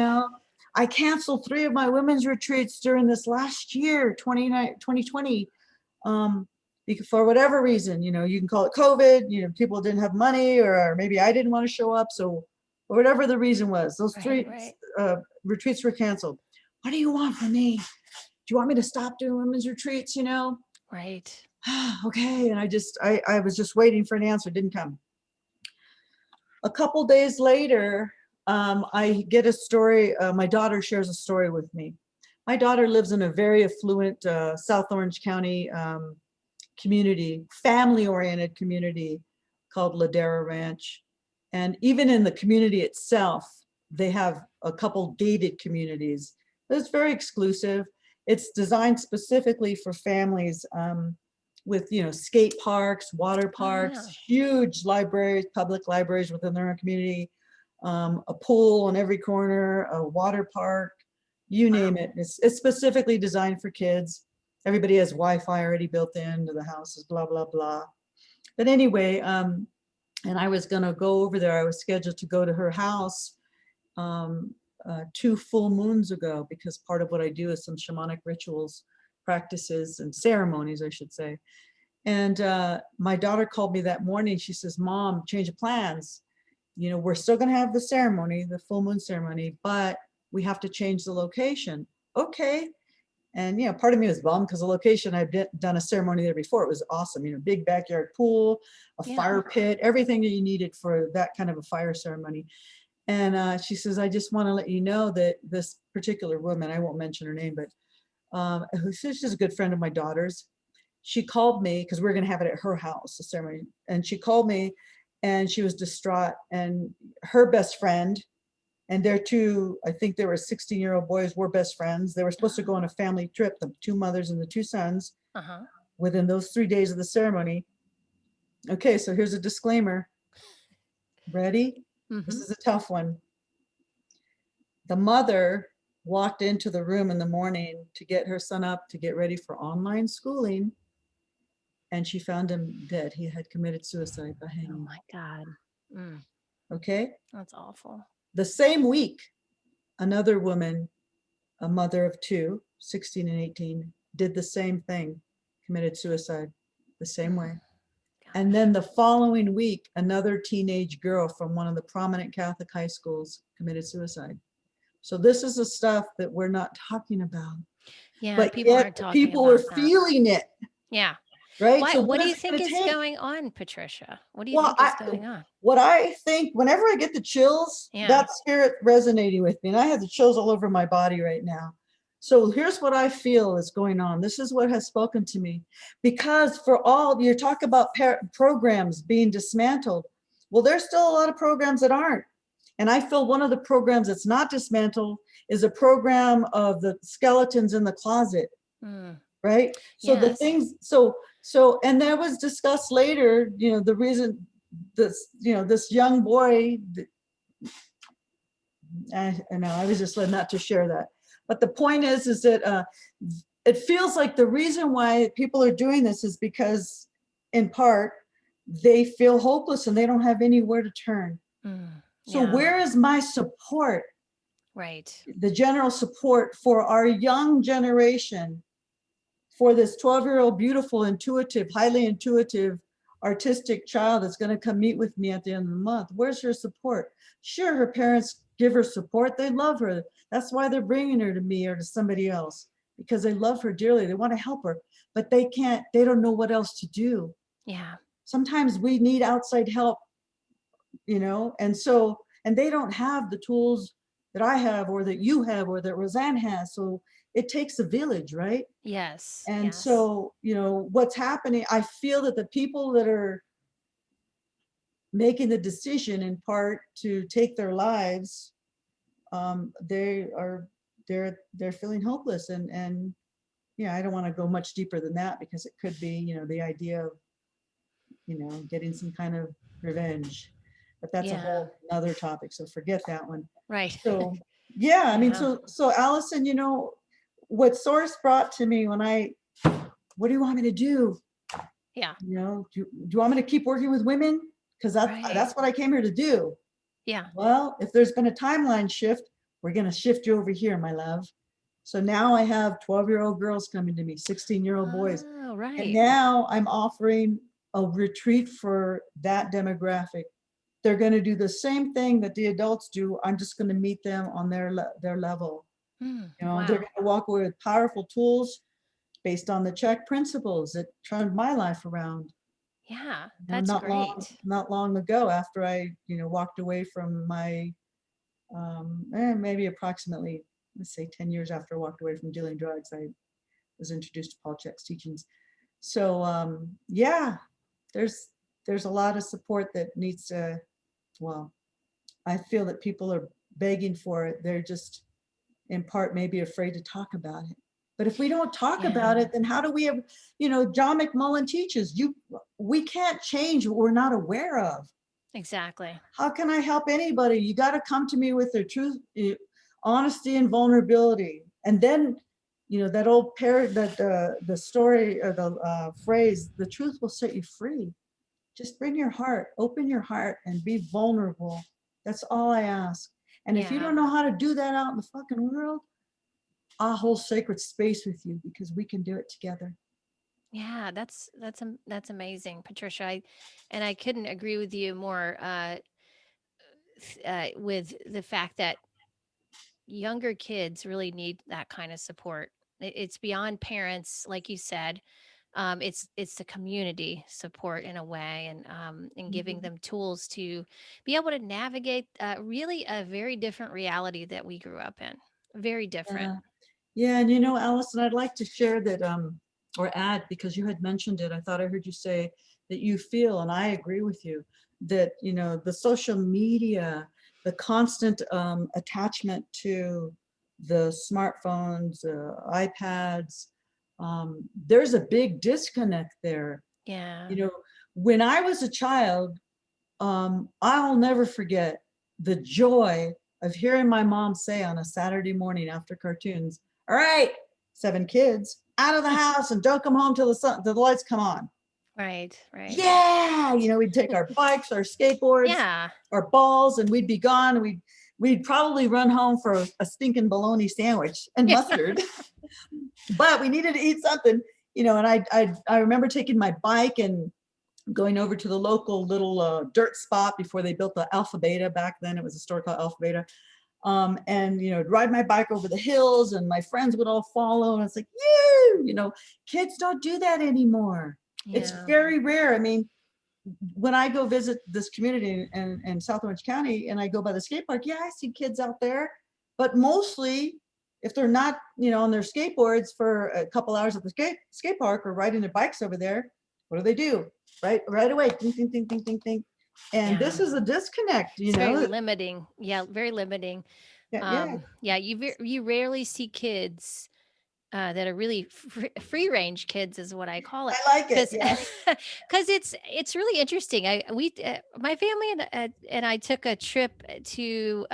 Speaker 2: I canceled 3 of my women's retreats during this last year, 2020. For whatever reason, you can call it COVID, people didn't have money, or maybe I didn't want to show up. So whatever the reason was, those 3 retreats were canceled. What do you want from me? Do you want me to stop doing women's retreats?
Speaker 1: Right.
Speaker 2: Okay. And I was just waiting for an answer. It didn't come. A couple days later, I get a story. My daughter shares a story with me. My daughter lives in a very affluent South Orange County community, family-oriented community called Ladera Ranch. And even in the community itself, they have a couple gated communities. It's very exclusive. It's designed specifically for families with, skate parks, water parks, huge libraries, public libraries within their own community, a pool on every corner, a water park, you name it. It's specifically designed for kids. Everybody has Wi-Fi already built into the houses, blah, blah, blah. But anyway, and I was going to go over there. I was scheduled to go to her house 2 full moons ago, because part of what I do is some shamanic rituals, practices, and ceremonies, I should say. And my daughter called me that morning. She says, Mom, change of plans. We're still going to have the ceremony, the full moon ceremony, but we have to change the location. Okay. And, part of me was bummed because the location, I've done a ceremony there before. It was awesome. Big backyard pool, a fire pit, everything that you needed for that kind of a fire ceremony. And she says, I just want to let you know that this particular woman, I won't mention her name, but she's just a good friend of my daughter's. She called me because we're going to have it at her house, the ceremony. And she called me and she was distraught. And her best friend, and their 2, I think they were 16-year-old boys, were best friends. They were supposed to go on a family trip, the 2 mothers and the 2 sons, within those 3 days of the ceremony. Okay, so here's a disclaimer. Ready? This is a tough one. The mother walked into the room in the morning to get her son up to get ready for online schooling, and she found him dead. He had committed suicide by hanging.
Speaker 1: Oh my God.
Speaker 2: Okay?
Speaker 1: That's awful.
Speaker 2: The same week, another woman, a mother of 2, 16 and 18, did the same thing, committed suicide the same way. And then the following week, another teenage girl from one of the prominent Catholic high schools committed suicide. So this is the stuff that we're not talking about.
Speaker 1: Yeah,
Speaker 2: but
Speaker 1: people
Speaker 2: yet
Speaker 1: aren't talking
Speaker 2: people
Speaker 1: about
Speaker 2: are
Speaker 1: that.
Speaker 2: feeling it.
Speaker 1: Yeah.
Speaker 2: Right.
Speaker 1: Why,
Speaker 2: So
Speaker 1: what do you
Speaker 2: is it
Speaker 1: think
Speaker 2: gonna
Speaker 1: is
Speaker 2: take?
Speaker 1: going on, Patricia? What do you think is going on?
Speaker 2: What I think, whenever I get the chills, that spirit resonating with me, and I have the chills all over my body right now. So here's what I feel is going on. This is what has spoken to me. Because for all, you talk about programs being dismantled. Well, there's still a lot of programs that aren't. And I feel one of the programs that's not dismantled is a program of the skeletons in the closet. Right? So the things, so, and that was discussed later, the reason this, this young boy, I know, I was just not to share that. But the point is that it feels like the reason why people are doing this is because, in part, they feel hopeless and they don't have anywhere to turn. So where is my support?
Speaker 1: Right.
Speaker 2: The general support for our young generation, for this 12-year-old, beautiful, intuitive, highly intuitive, artistic child that's going to come meet with me at the end of the month. Where's her support? Sure, her parents give her support. They love her. That's why they're bringing her to me or to somebody else, because they love her dearly. They want to help her, but they don't know what else to do.
Speaker 1: Yeah.
Speaker 2: Sometimes we need outside help, and so, and they don't have the tools that I have or that you have or that Roseanne has. So it takes a village, right?
Speaker 1: Yes.
Speaker 2: And so, what's happening, I feel that the people that are making the decision in part to take their lives, they are they're feeling hopeless, and I don't want to go much deeper than that because it could be, the idea of, getting some kind of revenge, but that's a
Speaker 1: Yeah.
Speaker 2: whole other topic, so forget that one.
Speaker 1: Right.
Speaker 2: So yeah, I mean,
Speaker 1: Yeah.
Speaker 2: so Allison, what Source brought to me when what do you want me to do?
Speaker 1: Yeah.
Speaker 2: Do you want me to keep working with women? Because
Speaker 1: Right.
Speaker 2: that's what I came here to do.
Speaker 1: Yeah.
Speaker 2: Well, if there's been a timeline shift, we're going to shift you over here, my love. So now I have 12-year-old girls coming to me, 16-year-old boys.
Speaker 1: Oh,
Speaker 2: And
Speaker 1: right.
Speaker 2: now I'm offering a retreat for that demographic. They're going to do the same thing that the adults do. I'm just going to meet them on their level. They're
Speaker 1: Wow.
Speaker 2: going to walk away with powerful tools based on the check principles that turned my life around.
Speaker 1: Yeah, that's
Speaker 2: Not
Speaker 1: great.
Speaker 2: long ago, after I, walked away from my, maybe approximately, let's say 10 years after I walked away from dealing drugs, I was introduced to Paul Chek's teachings. So yeah, there's a lot of support that needs to, well, I feel that people are begging for it. They're just in part maybe afraid to talk about it. But if we don't talk about
Speaker 1: Yeah,
Speaker 2: it, then how do we have, John McMullen teaches we can't change what we're not aware of.
Speaker 1: exactly.
Speaker 2: How can I help anybody? You got to come to me with their truth, honesty and vulnerability. And then, that old parrot, that the story or the phrase, the truth will set you free. Just bring your heart, open your heart and be vulnerable. That's all I ask. And if you
Speaker 1: Yeah.
Speaker 2: don't know how to do that out in the fucking world, I'll hold sacred space with you because we can do it together.
Speaker 1: Yeah, that's amazing, Patricia. And I couldn't agree with you more with the fact that younger kids really need that kind of support. It's beyond parents, like you said. It's the community support in a way, and giving
Speaker 2: Mhm.
Speaker 1: them tools to be able to navigate really a very different reality that we grew up in. Very different.
Speaker 2: Yeah. Yeah. And Allison, I'd like to share that or add, because you had mentioned it. I thought I heard you say that you feel, and I agree with you, that the social media, the constant attachment to the smartphones, iPads, there's a big disconnect there.
Speaker 1: Yeah.
Speaker 2: You know, when I was a child, I'll never forget the joy of hearing my mom say on a Saturday morning after cartoons, "All right, 7 kids out of the house and don't come home till the lights come on."
Speaker 1: Right. Right.
Speaker 2: Yeah, we'd take our bikes, our skateboards,
Speaker 1: Yeah.
Speaker 2: our balls, and we'd be gone. We'd probably run home for a stinking bologna sandwich and
Speaker 1: Yeah.
Speaker 2: mustard, but we needed to eat something. And I remember taking my bike and going over to the local little dirt spot before they built the Alpha Beta. Back then it was a store called Alpha Beta. And ride my bike over the hills, and my friends would all follow, and it's like, kids don't do that anymore. It's
Speaker 1: Yeah.
Speaker 2: very rare. I mean, when I go visit this community in South Orange County and I go by the skate park, yeah, I see kids out there, but mostly if they're not, on their skateboards for a couple hours at the skate park or riding their bikes over there, what do? Right away, ding, ding, ding, ding, ding, ding. And
Speaker 1: Yeah.
Speaker 2: this is a disconnect,
Speaker 1: It's very limiting. Yeah, very limiting.
Speaker 2: Yeah,
Speaker 1: Yeah, you rarely see kids that are really free range kids is what I call it,
Speaker 2: I like it.
Speaker 1: because
Speaker 2: Yes.
Speaker 1: because it's really interesting. My family and I took a trip to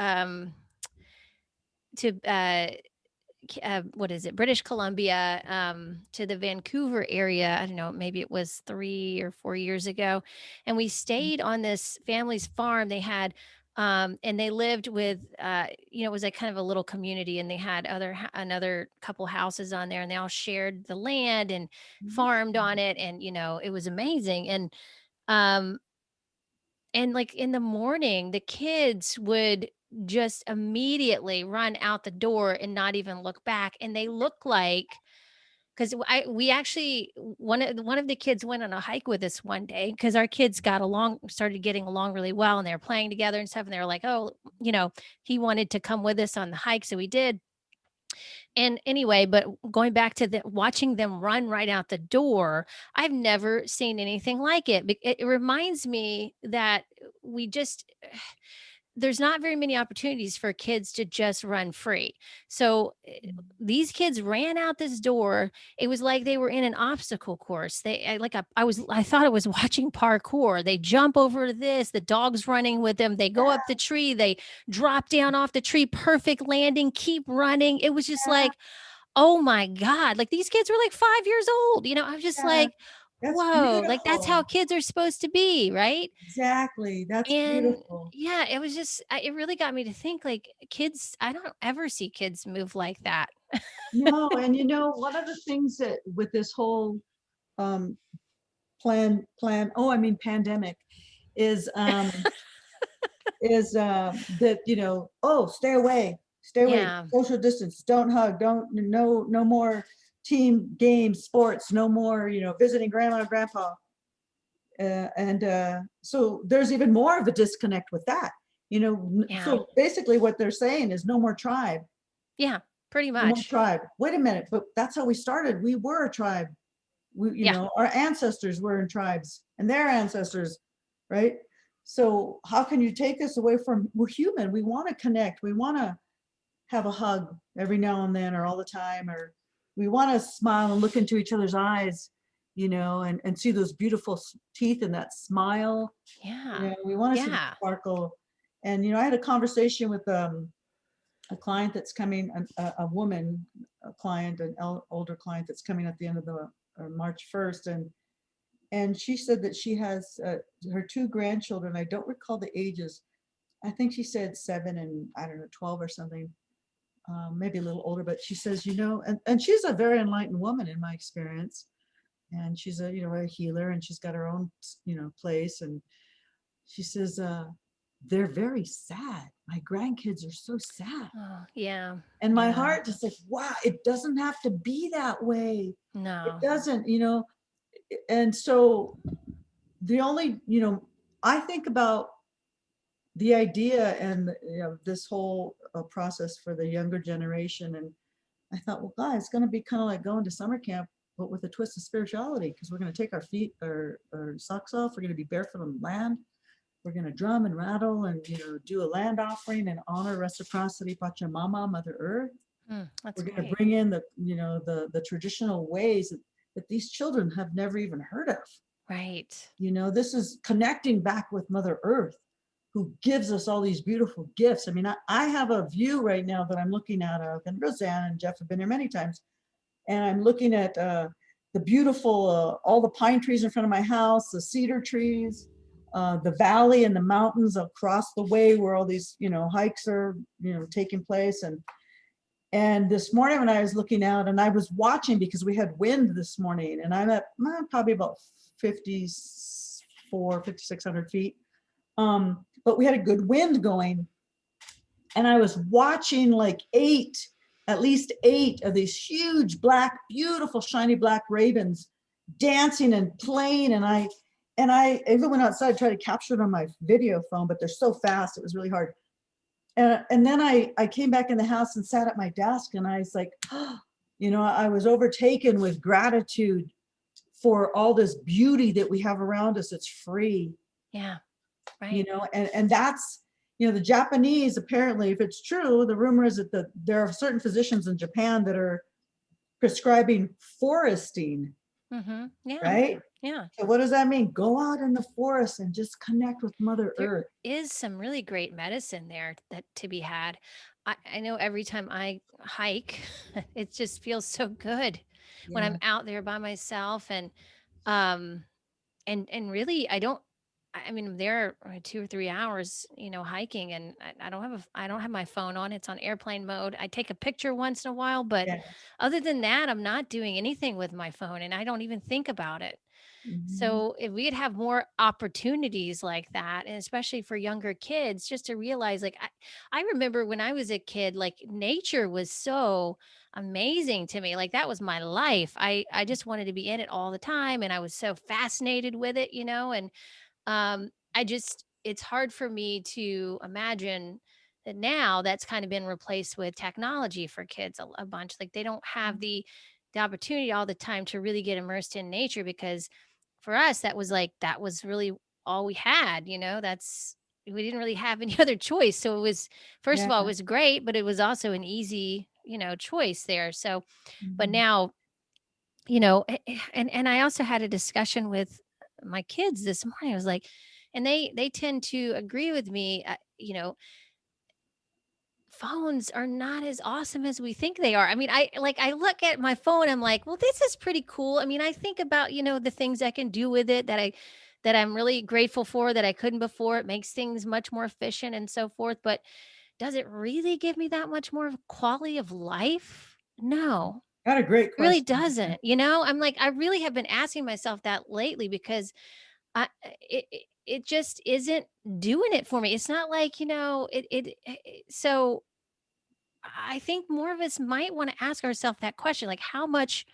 Speaker 1: what is it, British Columbia, to the Vancouver area. I don't know, maybe it was 3 or 4 years ago, and we stayed on this family's farm. They had and they lived with it was like kind of a little community, and they had another couple houses on there, and they all shared the land and farmed on it, and it was amazing. Um and like in the morning, the kids would just immediately run out the door and not even look back. And they look like, because I we actually one of the kids went on a hike with us one day, because our kids started getting along really well, and they were playing together and stuff. And they were like, oh, he wanted to come with us on the hike, so we did. And anyway, but going back to watching them run right out the door, I've never seen anything like it. It reminds me that we just there's not very many opportunities for kids to just run free. So these kids ran out this door. It was like they were in an obstacle course. I thought I was watching parkour. They jump over this, the dog's running with them. They go up the tree, they drop down off the tree, perfect landing, keep running. It was just
Speaker 2: Yeah,
Speaker 1: like, oh my God. Like these kids were like 5 years old. I was just
Speaker 2: yeah,
Speaker 1: like,
Speaker 2: that's
Speaker 1: whoa, like that's how
Speaker 2: beautiful.
Speaker 1: kids are supposed to be, right?
Speaker 2: Exactly. That's
Speaker 1: And
Speaker 2: beautiful.
Speaker 1: yeah, it was just it really got me to think, like, kids I don't ever see kids move like that.
Speaker 2: No, and one of the things that with this whole um pandemic is that, oh, stay away,
Speaker 1: Yeah.
Speaker 2: social distance, don't hug, don't, no more team games, sports, no more, visiting grandma and grandpa. And so there's even more of a disconnect with that,
Speaker 1: Yeah.
Speaker 2: so basically what they're saying is no more tribe,
Speaker 1: Yeah, pretty
Speaker 2: no more
Speaker 1: much.
Speaker 2: tribe. Wait a minute, but that's how we started. We were a tribe.
Speaker 1: Yeah.
Speaker 2: Our ancestors were in tribes and their ancestors, right? So how can you take us away from, we're human, we want to connect, we want to have a hug every now and then or all the time, or we want to smile and look into each other's eyes, and see those beautiful teeth and that smile,
Speaker 1: Yeah.
Speaker 2: we want to see the
Speaker 1: Yeah.
Speaker 2: sparkle. And I had a conversation with a client that's coming, a woman, a client, an older client that's coming at the end of the March 1st, and she said that she has her two grandchildren. I don't recall the ages. I think she said 7 and I don't know 12 or something, maybe a little older. But she says, and she's a very enlightened woman in my experience, and she's a healer, and she's got her own place, and she says, they're very sad. My grandkids are so sad.
Speaker 1: Oh, yeah.
Speaker 2: And my
Speaker 1: Yeah.
Speaker 2: heart just like, wow, it doesn't have to be that way. It
Speaker 1: No.
Speaker 2: doesn't, and so the only, I think about the idea and this whole process for the younger generation. And I thought, well, God, it's going to be kind of like going to summer camp, but with a twist of spirituality, because we're going to take our feet or socks off. We're going to be barefoot on the land. We're going to drum and rattle and do a land offering and honor reciprocity, Pachamama, Mother Earth.
Speaker 1: That's
Speaker 2: We're going to
Speaker 1: great.
Speaker 2: bring in the traditional ways that these children have never even heard of.
Speaker 1: Right.
Speaker 2: This is connecting back with Mother Earth, who gives us all these beautiful gifts. I mean, I have a view right now that I'm looking at of, and Roseanne and Jeff have been here many times, and I'm looking at the beautiful, all the pine trees in front of my house, the cedar trees, the valley and the mountains across the way where all these, hikes are, taking place. And this morning when I was looking out and I was watching, because we had wind this morning, and I'm at probably about 5,600 feet. But we had a good wind going, and I was watching like at least eight of these huge black, beautiful, shiny black ravens dancing and playing. And I even went outside, tried to capture it on my video phone, but they're so fast, it was really hard. And then I came back in the house and sat at my desk, and I was like, I was overtaken with gratitude for all this beauty that we have around us. It's free,
Speaker 1: Yeah. Right.
Speaker 2: and that's, the Japanese, apparently, if it's true, the rumor is that there are certain physicians in Japan that are prescribing foresting,
Speaker 1: Yeah.
Speaker 2: right?
Speaker 1: Yeah.
Speaker 2: So what does that mean? Go out in the forest and just connect with Mother
Speaker 1: There
Speaker 2: Earth.
Speaker 1: is some really great medicine there that to be had. I know every time I hike, it just feels so good when I'm
Speaker 2: Yeah.
Speaker 1: out there by myself um and really I mean there are 2 or 3 hours, hiking, and I don't have my phone on. It's on airplane mode. I take a picture once in a while, but
Speaker 2: Yeah.
Speaker 1: other than that, I'm not doing anything with my phone, and I don't even think about it.
Speaker 2: Mhm.
Speaker 1: So if we could have more opportunities like that, and especially for younger kids, just to realize, like, I remember when I was a kid, like nature was so amazing to me. Like that was my life. I just wanted to be in it all the time, and I was so fascinated with it, and I just it's hard for me to imagine that now that's kind of been replaced with technology for kids a bunch. Like they don't have the opportunity all the time to really get immersed in nature, because for us that was really all we had. That's we didn't really have any other choice. So it was, first
Speaker 2: Yeah.
Speaker 1: of all, it was great, but it was also an easy, choice there. So, but
Speaker 2: Mhm.
Speaker 1: now, and I also had a discussion with my kids this morning. I was like, and they tend to agree with me. Phones are not as awesome as we think they are. I mean, I look at my phone, I'm like, well, this is pretty cool. I mean, I think about, the things I can do with it that I'm really grateful for that I couldn't before. It makes things much more efficient and so forth. But does it really give me that much more of quality of life? No,
Speaker 2: Got a great
Speaker 1: it really
Speaker 2: question.
Speaker 1: doesn't. I'm like, I really have been asking myself that lately because it just isn't doing it for me. It's not like, so I think more of us might want to ask ourselves that question, like how much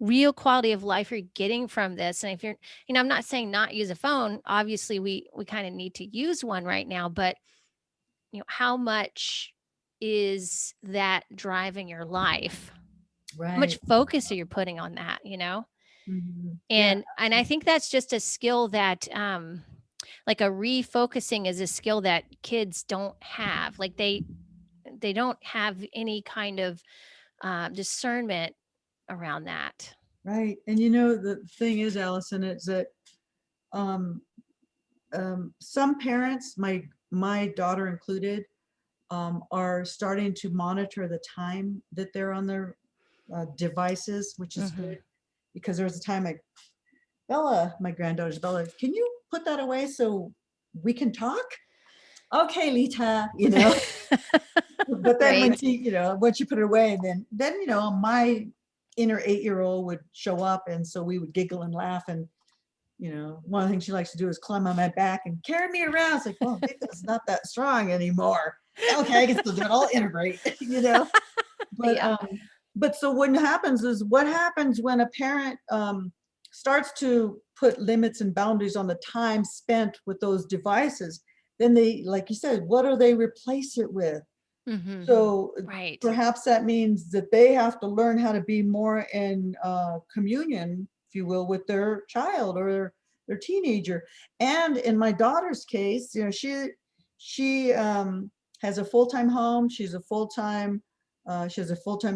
Speaker 1: real quality of life you're getting from this. And if you're, I'm not saying not use a phone. Obviously, we kind of need to use one right now, but how much is that driving your life? How much
Speaker 2: Right.
Speaker 1: focus are you putting on that?
Speaker 2: Mhm. Yeah.
Speaker 1: And I think that's just a skill that like a refocusing is a skill that kids don't have. Like they don't have any kind of discernment around that.
Speaker 2: Right. And the thing is, Allison, is that um, some parents, my daughter included, are starting to monitor the time that they're on their devices, which is
Speaker 1: Mhm.
Speaker 2: good because there was a time like Bella, my granddaughter's Bella, can you put that away so we can talk? Okay, Lita, but then when
Speaker 1: Right.
Speaker 2: she put it away, then my inner 8-year-old would show up, and so we would giggle and laugh, and one of the things she likes to do is climb on my back and carry me around. It's like, well, Lita's not that strong anymore. Okay, I can still do it. I'll integrate, but
Speaker 1: Yeah.
Speaker 2: so what happens when a parent starts to put limits and boundaries on the time spent with those devices, then they, like you said, what do they replace it with?
Speaker 1: Mhm.
Speaker 2: So
Speaker 1: Right.
Speaker 2: perhaps that means that they have to learn how to be more in communion, if you will, with their child or their teenager. And in my daughter's case, she has a full-time home. She has a full-time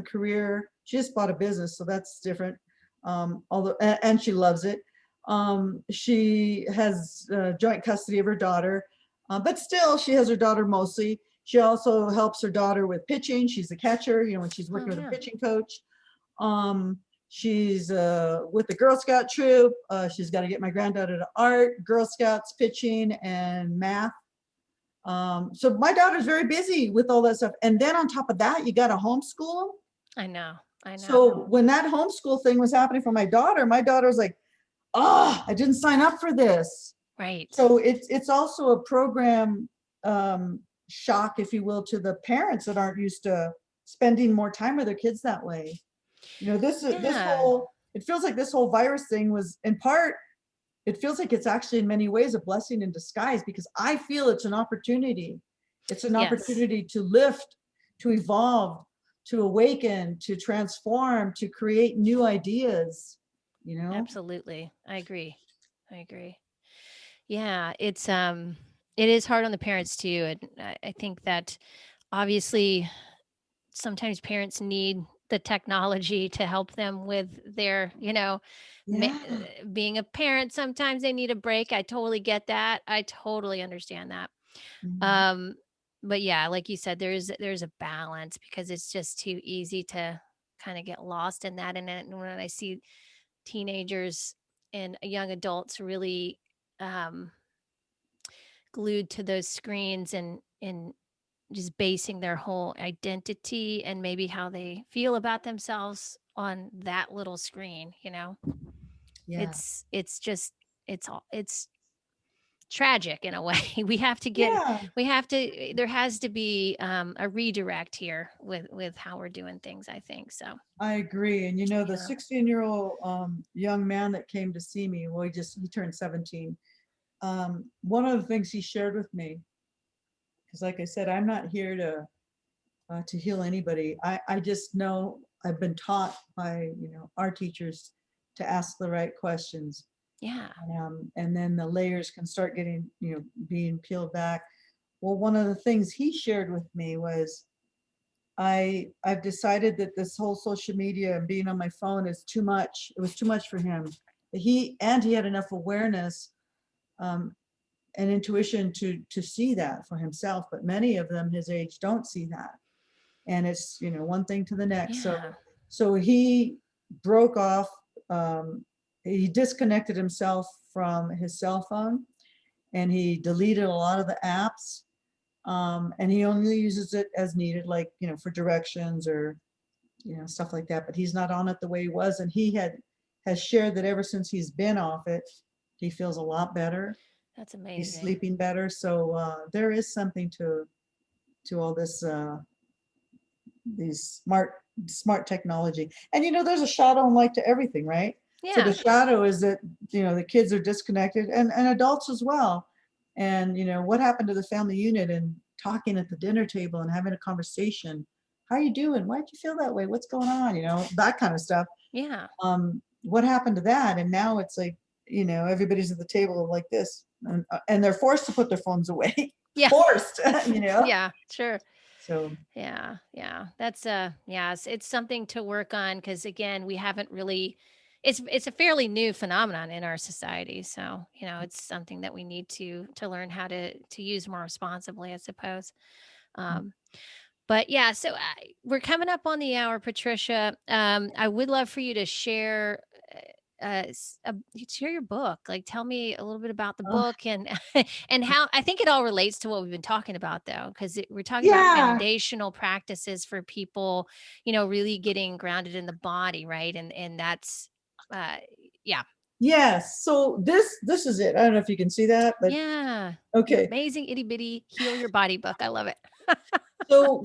Speaker 2: career. She just bought a business, so that's different. Although, and she loves it. She has joint custody of her daughter, but still, she has her daughter mostly. She also helps her daughter with pitching. She's a catcher, when she's
Speaker 1: Oh
Speaker 2: working with a
Speaker 1: yeah.
Speaker 2: pitching coach. She's with the Girl Scout troop. She's got to get my granddaughter to art, Girl Scouts, pitching, and math. So my daughter's very busy with all that stuff. And then on top of that, you got to homeschool.
Speaker 1: I know. I know.
Speaker 2: So when that homeschool thing was happening for my daughter was like, oh, I didn't sign up for this.
Speaker 1: Right.
Speaker 2: So it's also a program shock, if you will, to the parents that aren't used to spending more time with their kids that way. This
Speaker 1: Yeah.
Speaker 2: whole it feels like this whole virus thing was in part. It feels like it's actually in many ways a blessing in disguise because I feel it's an opportunity. It's an
Speaker 1: Yes.
Speaker 2: opportunity to lift, to evolve, to awaken, to transform, to create new ideas. You know.
Speaker 1: Absolutely. I agree. I agree. Yeah, it is hard on the parents too. And I think that obviously sometimes parents need the technology to help them with their,
Speaker 2: Yeah.
Speaker 1: being a parent. Sometimes they need a break. I totally get that. I totally understand that.
Speaker 2: Mhm.
Speaker 1: Um, but yeah, like you said, there's a balance because it's just too easy to kind of get lost in that. And then when I see teenagers and young adults really um, glued to those screens and just basing their whole identity and maybe how they feel about themselves on that little screen.
Speaker 2: Yeah.
Speaker 1: It's just it's tragic in a way.
Speaker 2: Yeah.
Speaker 1: We have to there has to be a redirect here with how we're doing things, I think. So,
Speaker 2: I agree. And the
Speaker 1: yeah.
Speaker 2: 16-year-old young man that came to see me, well, he turned 17. One of the things he shared with me, because like I said, I'm not here to heal anybody. I just know I've been taught by our teachers to ask the right questions.
Speaker 1: Yeah.
Speaker 2: And then the layers can start getting, being peeled back. Well, one of the things he shared with me was I've decided that this whole social media and being on my phone is too much. It was too much for him. He had enough awareness um, and intuition to see that for himself, but many of them his age don't see that. And it's, one thing to the next.
Speaker 1: Yeah.
Speaker 2: So he broke off, he disconnected himself from his cell phone, and he deleted a lot of the apps. And he only uses it as needed, like, for directions or, stuff like that. But he's not on it the way he was. And has shared that ever since he's been off it, he feels a lot better.
Speaker 1: That's
Speaker 2: He's
Speaker 1: amazing.
Speaker 2: sleeping better. So there is something to all this, these smart technology. And there's a shadow and light to everything, right? So the
Speaker 1: Yeah.
Speaker 2: shadow is that the kids are disconnected, and adults as well. And what happened to the family unit and talking at the dinner table and having a conversation? How you doing? Why'd you feel that way? What's going on? That kind of stuff.
Speaker 1: Yeah.
Speaker 2: What happened to that? And now it's like, everybody's at the table like this, and they're forced to put their phones away.
Speaker 1: Yeah.
Speaker 2: Forced.
Speaker 1: Yeah, sure.
Speaker 2: So
Speaker 1: Yeah, yeah. That's yeah, it's something to work on because again, we haven't really it's a fairly new phenomenon in our society. So, it's something that we need to learn how to use more responsibly, I suppose. Um, but yeah, so we're coming up on the hour, Patricia. I would love for you to share share your book. Like, tell me a little bit about the
Speaker 2: uh,
Speaker 1: book and and how I think it all relates to what we've been talking about, though, because we're talking about
Speaker 2: yeah.
Speaker 1: foundational practices for people, really getting grounded in the body, right? And that's, uh, yeah,
Speaker 2: Yes. So this is it. I don't know if you can see that, but
Speaker 1: yeah, the
Speaker 2: okay.
Speaker 1: amazing itty bitty heal your body book. I love it.
Speaker 2: So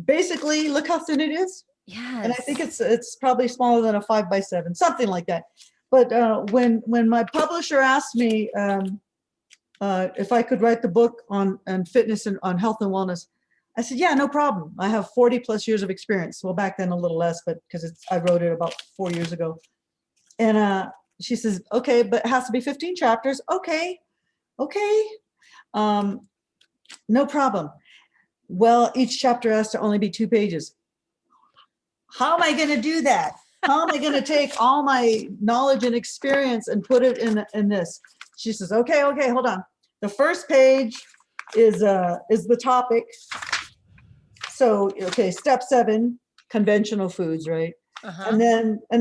Speaker 2: basically, look how thin it is. And I think
Speaker 1: Yes.
Speaker 2: it's probably smaller than a 5x7, something like that. But when my publisher asked me if I could write the book on fitness and on health and wellness, I said, yeah, no problem. I have 40 plus years of experience. Well, back then a little less, but because I wrote it about 4 years ago. And she says, okay, but it has to be 15 chapters. Okay, okay, um, no problem. Well, each chapter has to only be 2 pages. How am I going to do that? How am I going to take all my knowledge and experience and put it in this? She says, okay, hold on. The first page is the topic. So, okay, step 7, conventional foods, right?
Speaker 1: Uh-huh.
Speaker 2: And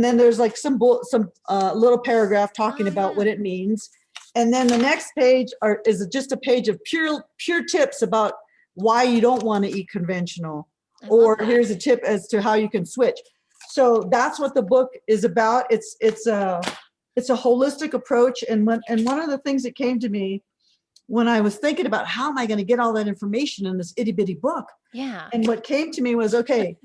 Speaker 2: then there's like some little paragraph talking
Speaker 1: Oh,
Speaker 2: about what
Speaker 1: yeah.
Speaker 2: it means. And then the next page is just a page of pure tips about why you don't want to eat conventional,
Speaker 1: I love
Speaker 2: or
Speaker 1: that.
Speaker 2: here's a tip as to how you can switch. So that's what the book is about. It's a holistic approach. And one of the things that came to me when I was thinking about how am I going to get all that information in this itty bitty book,
Speaker 1: Yeah.
Speaker 2: and what came to me was, okay,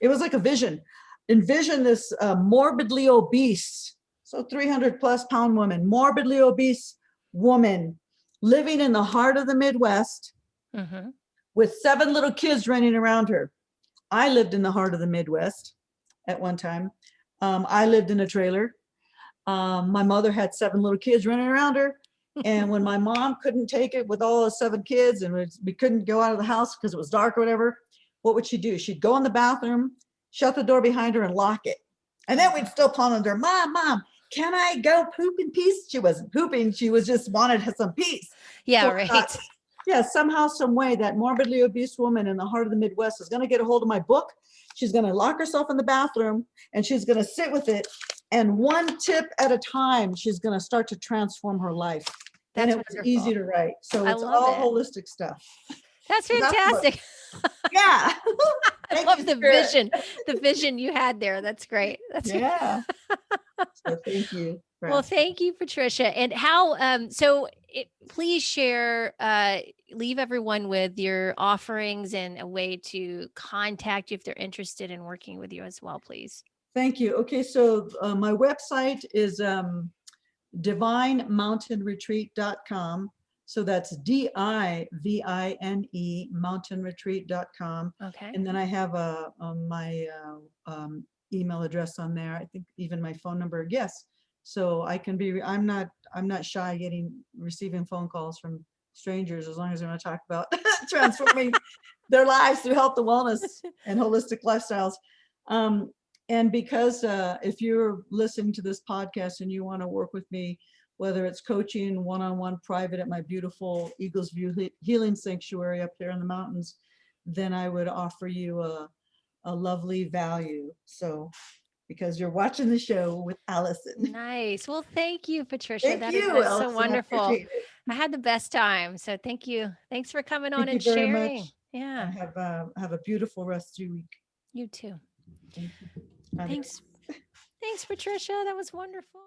Speaker 2: it was like a vision. Envision this morbidly obese, so 300 plus pound woman, morbidly obese woman living in the heart of the Midwest
Speaker 1: Mm-hmm.
Speaker 2: with 7 little kids running around her. I lived in the heart of the Midwest at one time. I lived in a trailer. My mother had 7 little kids running around her. And when my mom couldn't take it with all the 7 kids and we couldn't go out of the house because it was dark or whatever, what would she do? She'd go in the bathroom, shut the door behind her, and lock it. And then we'd still pound on her, Mom, can I go poop in peace? She wasn't pooping. She was just wanted some peace.
Speaker 1: Yeah,
Speaker 2: So I thought,
Speaker 1: right.
Speaker 2: yeah, somehow, some way, that morbidly obese woman in the heart of the Midwest is going to get a hold of my book. She's going to lock herself in the bathroom and she's going to sit with it. And one tip at a time, she's going to start to transform her life. And
Speaker 1: That's
Speaker 2: it was easy
Speaker 1: wonderful.
Speaker 2: to write. So
Speaker 1: I
Speaker 2: it's
Speaker 1: love
Speaker 2: all
Speaker 1: it.
Speaker 2: holistic stuff.
Speaker 1: That's
Speaker 2: So that's what,
Speaker 1: fantastic.
Speaker 2: yeah.
Speaker 1: I
Speaker 2: Thank
Speaker 1: love
Speaker 2: you, Spirit.
Speaker 1: the vision you had there. That's great. That's
Speaker 2: Yeah. So thank you for
Speaker 1: well,
Speaker 2: asking.
Speaker 1: thank you, Patricia. And how please share leave everyone with your offerings and a way to contact you if they're interested in working with you as well, please.
Speaker 2: Thank you. Okay, so my website is divinemountainretreat.com. So that's DIVINE mountainretreat.com.
Speaker 1: Okay.
Speaker 2: And then I have my email address on there. I think even my phone number. Yes, So I'm not shy receiving phone calls from strangers as long as they're going to talk about transforming their lives through health and wellness and holistic lifestyles. And because if you're listening to this podcast and you want to work with me, whether it's coaching one-on-one private at my beautiful Eagles View Healing Sanctuary up there in the mountains, then I would offer you a lovely value. So because you're watching the show with Allison.
Speaker 1: Nice. Well, thank you, Patricia.
Speaker 2: Thank
Speaker 1: That's
Speaker 2: you,
Speaker 1: so
Speaker 2: Allison.
Speaker 1: wonderful.
Speaker 2: I appreciate it.
Speaker 1: I had the best time. So thank you. Thanks for coming on
Speaker 2: Thank you
Speaker 1: and
Speaker 2: very
Speaker 1: sharing.
Speaker 2: much.
Speaker 1: Yeah.
Speaker 2: And have a beautiful rest of your week.
Speaker 1: You too.
Speaker 2: Thank you.
Speaker 1: Thanks. Thanks, Patricia. That was wonderful.